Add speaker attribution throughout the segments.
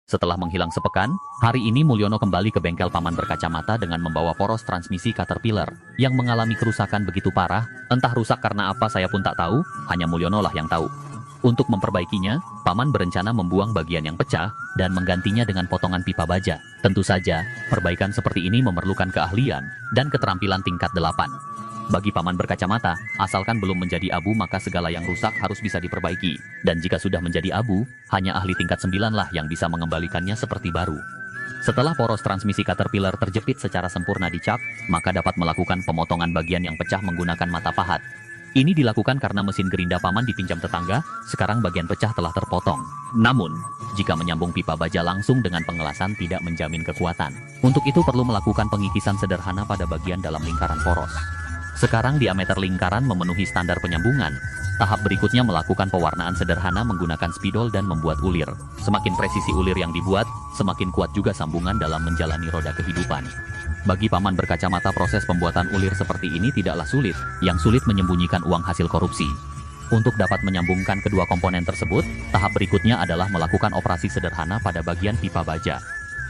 Speaker 1: Setelah menghilang sepekan, hari ini Mulyono kembali ke bengkel paman berkacamata dengan membawa poros transmisi Caterpillar yang mengalami kerusakan begitu parah. Entah rusak karena apa saya pun tak tahu, hanya Mulyono lah yang tahu. Untuk memperbaikinya, paman berencana membuang bagian yang pecah dan menggantinya dengan potongan pipa baja. Tentu saja, perbaikan seperti ini memerlukan keahlian dan keterampilan tingkat 8. Bagi paman berkacamata, asalkan belum menjadi abu maka segala yang rusak harus bisa diperbaiki. Dan jika sudah menjadi abu, hanya ahli tingkat 9 lah yang bisa mengembalikannya seperti baru. Setelah poros transmisi Caterpillar terjepit secara sempurna dicap, maka dapat melakukan pemotongan bagian yang pecah menggunakan mata pahat. Ini dilakukan karena mesin gerinda paman dipinjam tetangga, sekarang bagian pecah telah terpotong. Namun, jika menyambung pipa baja langsung dengan pengelasan tidak menjamin kekuatan. Untuk itu perlu melakukan pengikisan sederhana pada bagian dalam lingkaran poros. Sekarang diameter lingkaran memenuhi standar penyambungan. Tahap berikutnya melakukan pewarnaan sederhana menggunakan spidol dan membuat ulir. Semakin presisi ulir yang dibuat, semakin kuat juga sambungan dalam menjalani roda kehidupan. Bagi paman berkacamata proses pembuatan ulir seperti ini tidaklah sulit, yang sulit menyembunyikan uang hasil korupsi. Untuk dapat menyambungkan kedua komponen tersebut, tahap berikutnya adalah melakukan operasi sederhana pada bagian pipa baja.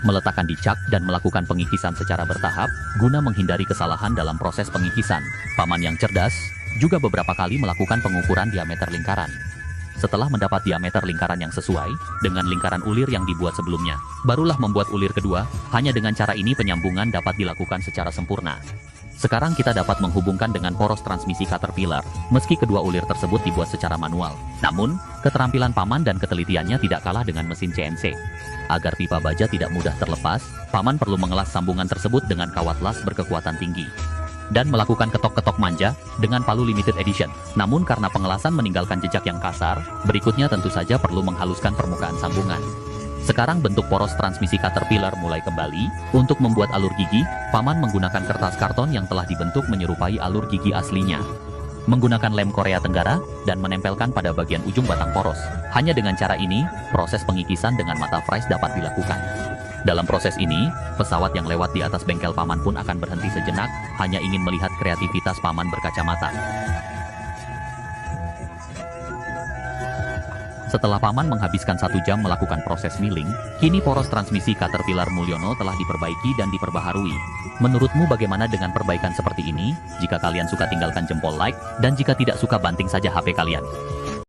Speaker 1: Meletakkan dicak dan melakukan pengikisan secara bertahap, guna menghindari kesalahan dalam proses pengikisan. Paman yang cerdas, juga beberapa kali melakukan pengukuran diameter lingkaran. Setelah mendapat diameter lingkaran yang sesuai, dengan lingkaran ulir yang dibuat sebelumnya, barulah membuat ulir kedua. Hanya dengan cara ini penyambungan dapat dilakukan secara sempurna. Sekarang kita dapat menghubungkan dengan poros transmisi Caterpillar, meski kedua ulir tersebut dibuat secara manual. Namun, keterampilan paman dan ketelitiannya tidak kalah dengan mesin CNC. Agar pipa baja tidak mudah terlepas, paman perlu mengelas sambungan tersebut dengan kawat las berkekuatan tinggi. Dan melakukan ketok-ketok manja dengan palu limited edition. Namun karena pengelasan meninggalkan jejak yang kasar, berikutnya tentu saja perlu menghaluskan permukaan sambungan. Sekarang bentuk poros transmisi Caterpillar mulai kembali. Untuk membuat alur gigi, paman menggunakan kertas karton yang telah dibentuk menyerupai alur gigi aslinya. Menggunakan lem Korea Tenggara dan menempelkan pada bagian ujung batang poros. Hanya dengan cara ini, proses pengikisan dengan mata fries dapat dilakukan. Dalam proses ini, pesawat yang lewat di atas bengkel paman pun akan berhenti sejenak, hanya ingin melihat kreativitas paman berkacamata. Setelah paman menghabiskan 1 jam melakukan proses milling, kini poros transmisi Caterpillar Mulyono telah diperbaiki dan diperbaharui. Menurutmu bagaimana dengan perbaikan seperti ini? Jika kalian suka tinggalkan jempol like, dan jika tidak suka banting saja HP kalian.